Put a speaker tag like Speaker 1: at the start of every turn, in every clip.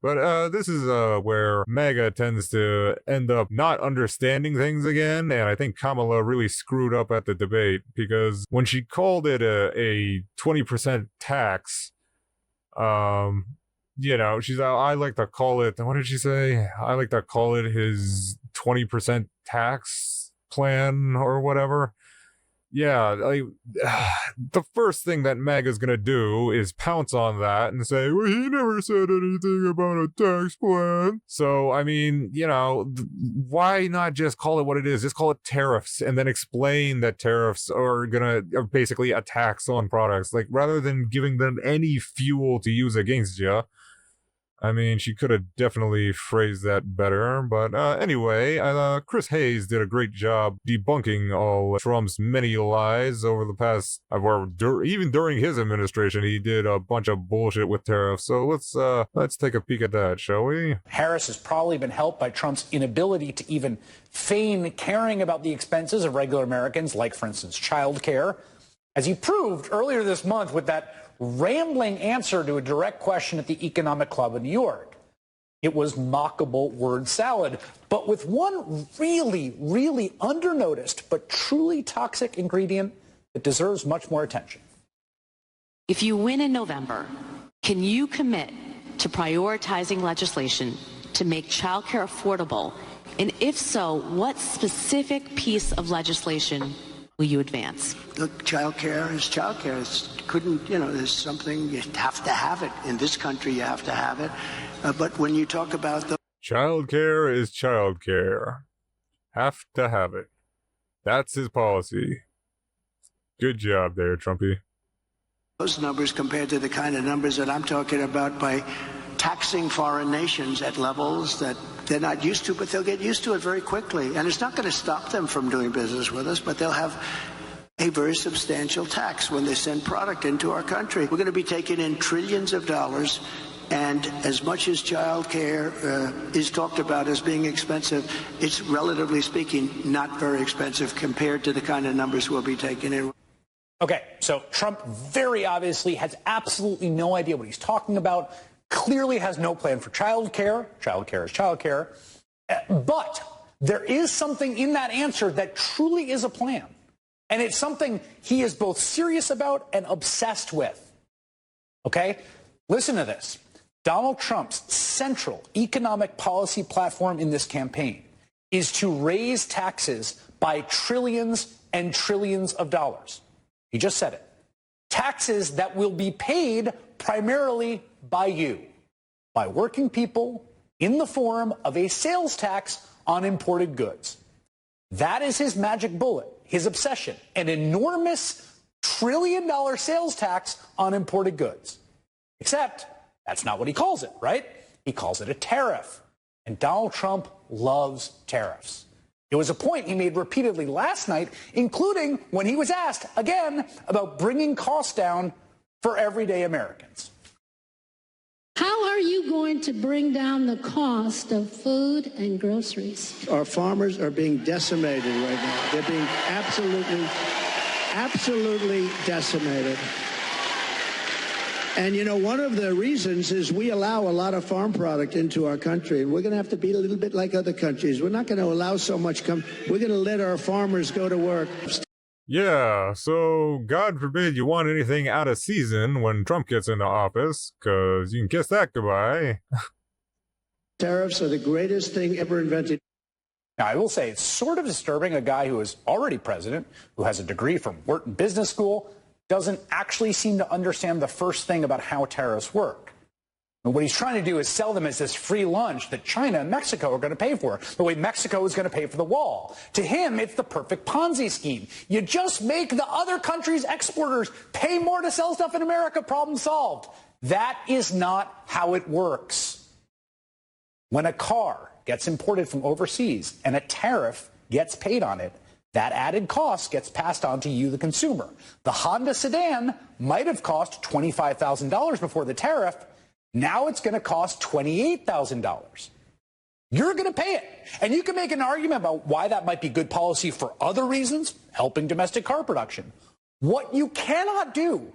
Speaker 1: But this is where Maga tends to end up not understanding things again, and I think Kamala really screwed up at the debate, because when she called it a 20% tax, she's I like to call it, what did she say? I like to call it his 20% tax plan or whatever. Yeah, the first thing that MAGA's gonna do is pounce on that and say, well, he never said anything about a tax plan. So, I mean, why not just call it what it is? Just call it tariffs, and then explain that tariffs are basically a tax on products, like, rather than giving them any fuel to use against you. I mean, she could have definitely phrased that better, but anyway, Chris Hayes did a great job debunking all Trump's many lies over the past, even during his administration, he did a bunch of bullshit with tariffs. So let's take a peek at that, shall we?
Speaker 2: Harris has probably been helped by Trump's inability to even feign caring about the expenses of regular Americans, like, for instance, child care, as he proved earlier this month with that rambling answer to a direct question at the Economic Club in New York. It was mockable word salad, but with one really, really undernoticed but truly toxic ingredient that deserves much more attention.
Speaker 3: If you win in November, can you commit to prioritizing legislation to make childcare affordable? And if so, what specific piece of legislation will you advance?
Speaker 4: Look, childcare is childcare. There's something, you have to have it. In this country, you have to have it. But when you talk about the...
Speaker 1: Childcare is childcare. Have to have it. That's his policy. Good job there, Trumpy.
Speaker 4: Those numbers compared to the kind of numbers that I'm talking about by taxing foreign nations at levels that they're not used to, but they'll get used to it very quickly. And it's not going to stop them from doing business with us, but they'll have a very substantial tax when they send product into our country. We're going to be taking in trillions of dollars, and as much as child care is talked about as being expensive, it's, relatively speaking, not very expensive compared to the kind of numbers we'll be taking in.
Speaker 2: Okay, so Trump very obviously has absolutely no idea what he's talking about, clearly has no plan for child care. Child care is child care. But there is something in that answer that truly is a plan. And it's something he is both serious about and obsessed with. Okay? Listen to this. Donald Trump's central economic policy platform in this campaign is to raise taxes by trillions and trillions of dollars. He just said it. Taxes that will be paid primarily by you, by working people, in the form of a sales tax on imported goods. That is his magic bullet, his obsession, an enormous trillion-dollar sales tax on imported goods. Except that's not what he calls it, right? He calls it a tariff. And Donald Trump loves tariffs. It was a point he made repeatedly last night, including when he was asked, again, about bringing costs down for everyday Americans.
Speaker 5: How are you going to bring down the cost of food and groceries?
Speaker 4: Our farmers are being decimated right now. They're being absolutely decimated. And, one of the reasons is we allow a lot of farm product into our country. And we're going to have to be a little bit like other countries. We're not going to allow so much We're going to let our farmers go to work.
Speaker 1: Yeah, so God forbid you want anything out of season when Trump gets into office, because you can kiss that goodbye.
Speaker 4: Tariffs are the greatest thing ever invented.
Speaker 2: Now, I will say it's sort of disturbing a guy who is already president, who has a degree from Wharton Business School, doesn't actually seem to understand the first thing about how tariffs work. And what he's trying to do is sell them as this free lunch that China and Mexico are going to pay for, the way Mexico is going to pay for the wall. To him, it's the perfect Ponzi scheme. You just make the other countries' exporters pay more to sell stuff in America, problem solved. That is not how it works. When a car gets imported from overseas and a tariff gets paid on it, that added cost gets passed on to you, the consumer. The Honda sedan might have cost $25,000 before the tariff. Now it's going to cost $28,000. You're going to pay it. And you can make an argument about why that might be good policy for other reasons, helping domestic car production. What you cannot do,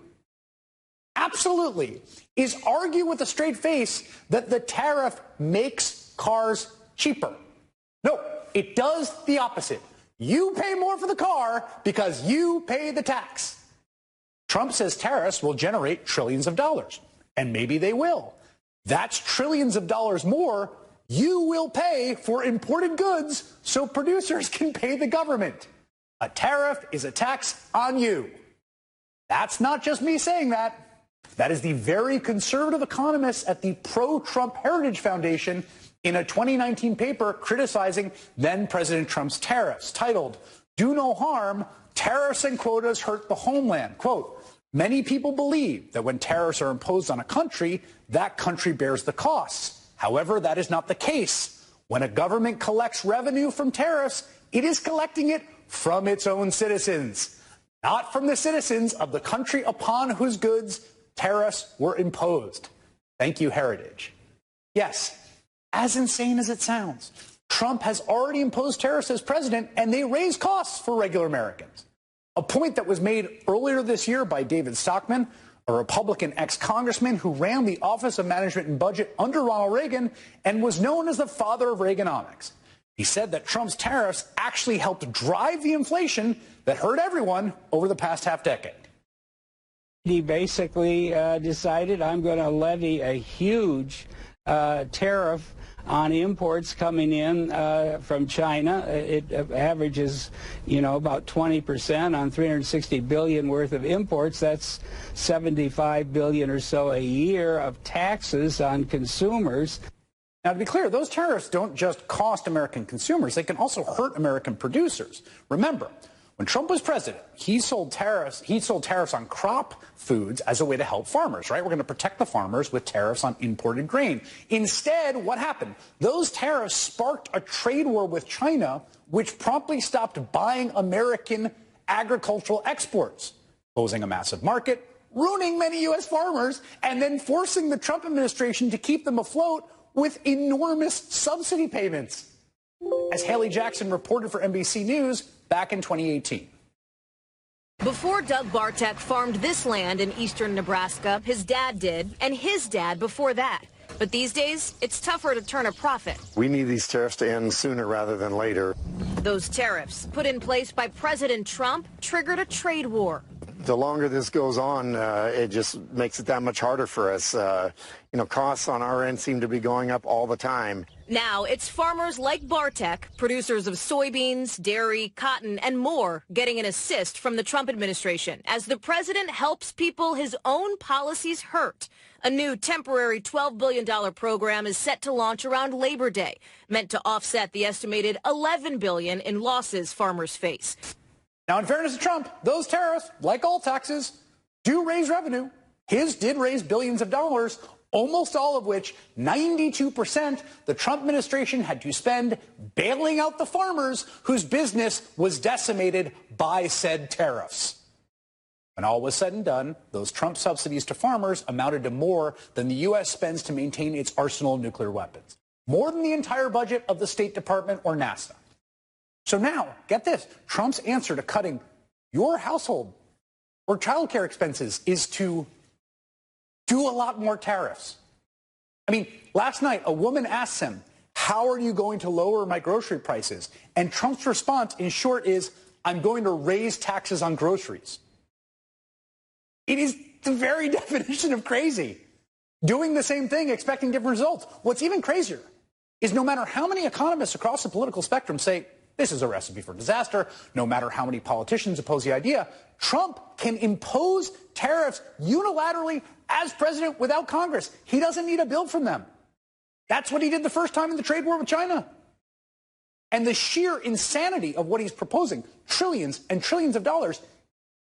Speaker 2: absolutely, is argue with a straight face that the tariff makes cars cheaper. No, it does the opposite. You pay more for the car because you pay the tax. Trump says tariffs will generate trillions of dollars, and maybe they will. That's trillions of dollars more you will pay for imported goods so producers can pay the government. A tariff is a tax on you. That's not just me saying that. That is the very conservative economists at the pro-Trump Heritage Foundation in a 2019 paper criticizing then-President Trump's tariffs, titled, "Do No Harm, Tariffs and Quotas Hurt the Homeland." Quote, "Many people believe that when tariffs are imposed on a country, that country bears the costs. However, that is not the case. When a government collects revenue from tariffs, it is collecting it from its own citizens, not from the citizens of the country upon whose goods tariffs were imposed." Thank you, Heritage. Yes, as insane as it sounds, Trump has already imposed tariffs as president, and they raise costs for regular Americans. A point that was made earlier this year by David Stockman, a Republican ex-congressman who ran the Office of Management and Budget under Ronald Reagan and was known as the father of Reaganomics. He said that Trump's tariffs actually helped drive the inflation that hurt everyone over the past half-decade.
Speaker 6: He basically decided, I'm going to levy a huge tariff on imports coming in from China. It averages, about 20% on 360 billion worth of imports. That's 75 billion or so a year of taxes on consumers.
Speaker 2: Now, to be clear, those tariffs don't just cost American consumers. They can also hurt American producers. Remember, when Trump was president, he sold tariffs on crop foods as a way to help farmers, right? We're going to protect the farmers with tariffs on imported grain. Instead, what happened? Those tariffs sparked a trade war with China, which promptly stopped buying American agricultural exports, posing a massive market, ruining many U.S. farmers, and then forcing the Trump administration to keep them afloat with enormous subsidy payments, as Haley Jackson reported for NBC News back in 2018.
Speaker 7: Before Doug Bartek farmed this land in eastern Nebraska, his dad did, and his dad before that. But these days, it's tougher to turn a profit.
Speaker 8: We need these tariffs to end sooner rather than later.
Speaker 7: Those tariffs, put in place by President Trump, triggered a trade war.
Speaker 8: The longer this goes on, it just makes it that much harder for us. Costs on our end seem to be going up all the time.
Speaker 7: Now it's farmers like Bartek, producers of soybeans, dairy, cotton, and more, getting an assist from the Trump administration as the president helps people his own policies hurt. A new temporary $12 billion program is set to launch around Labor Day, meant to offset the estimated $11 billion in losses farmers face.
Speaker 2: Now, in fairness to Trump, those tariffs, like all taxes, do raise revenue. His did raise billions of dollars, almost all of which, 92%, the Trump administration had to spend bailing out the farmers whose business was decimated by said tariffs. When all was said and done, those Trump subsidies to farmers amounted to more than the U.S. spends to maintain its arsenal of nuclear weapons, more than the entire budget of the State Department or NASA. So now, get this, Trump's answer to cutting your household or childcare expenses is to do a lot more tariffs. I mean, last night, a woman asked him, how are you going to lower my grocery prices? And Trump's response, in short, is, I'm going to raise taxes on groceries. It is the very definition of crazy. Doing the same thing, expecting different results. What's even crazier is no matter how many economists across the political spectrum say, this is a recipe for disaster, no matter how many politicians oppose the idea, Trump can impose tariffs unilaterally as president without Congress. He doesn't need a bill from them. That's what he did the first time in the trade war with China. And the sheer insanity of what he's proposing, trillions and trillions of dollars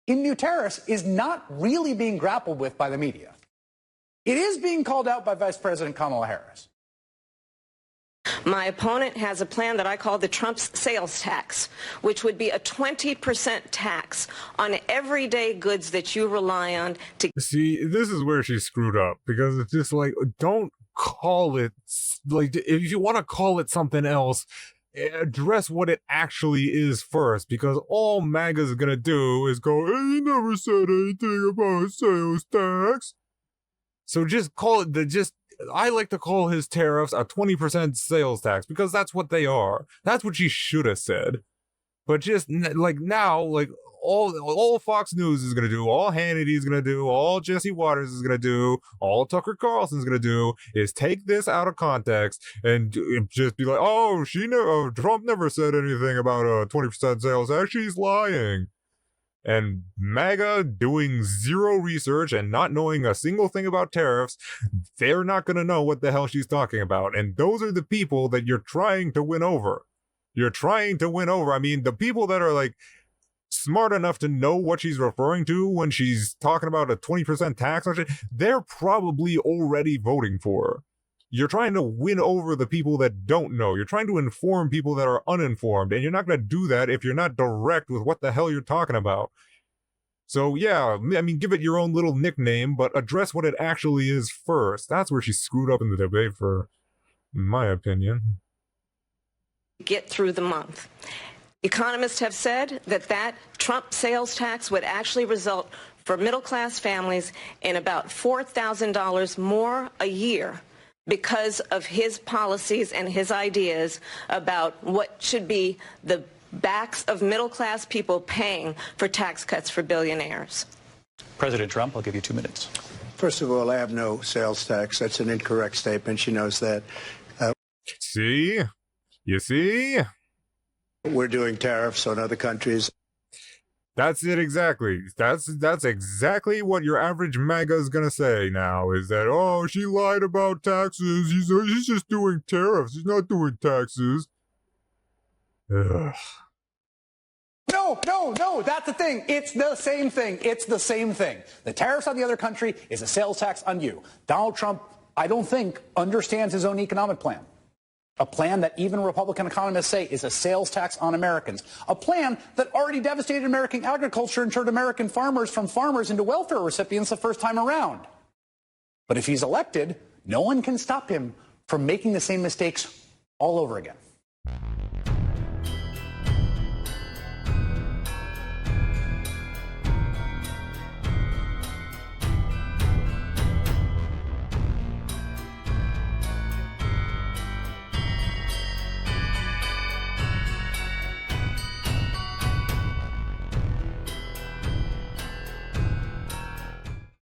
Speaker 2: in new tariffs, is not really being grappled with by the media. It is being called out by Vice President Kamala Harris.
Speaker 9: My opponent has a plan that I call the Trump's sales tax, which would be a 20% tax on everyday goods that you rely on to...
Speaker 1: See, this is where she screwed up, because it's just like, don't call it, like, if you want to call it something else, address what it actually is first, because all MAGA's gonna do is go, hey, you never said anything about sales tax. So just call it I like to call his tariffs a 20% sales tax because that's what they are. That's what she should have said. But just like now, like all Fox News is gonna do, all Hannity is gonna do, all Jesse Waters is gonna do, all Tucker Carlson is gonna do is take this out of context and just be like, oh, Trump never said anything about a 20% sales tax. She's lying. And MAGA doing zero research and not knowing a single thing about tariffs, they're not gonna know what the hell she's talking about. And those are the people that you're trying to win over. You're trying to win over. I mean, the people that are like smart enough to know what she's referring to when she's talking about a 20% tax on shit, they're probably already voting for her. You're trying to win over the people that don't know. You're trying to inform people that are uninformed, and you're not going to do that if you're not direct with what the hell you're talking about. So yeah, I mean, give it your own little nickname, but address what it actually is first. That's where she screwed up in the debate, in my opinion.
Speaker 9: Get through the month. Economists have said that Trump sales tax would actually result for middle-class families in about $4,000 more a year because of his policies and his ideas about what should be the backs of middle-class people paying for tax cuts for billionaires.
Speaker 2: President Trump, I'll give you 2 minutes.
Speaker 4: First of all, I have no sales tax. That's an incorrect statement. She knows that.
Speaker 1: See? You see?
Speaker 4: We're doing tariffs on other countries.
Speaker 1: That's it exactly. That's exactly what your average MAGA is gonna say now, is that, oh, she lied about taxes. He's just doing tariffs. He's not doing taxes. Ugh.
Speaker 2: No, that's the thing. It's the same thing. It's the same thing. The tariffs on the other country is a sales tax on you. Donald Trump, I don't think, understands his own economic plan. A plan that even Republican economists say is a sales tax on Americans. A plan that already devastated American agriculture and turned American farmers from farmers into welfare recipients the first time around. But if he's elected, no one can stop him from making the same mistakes all over again.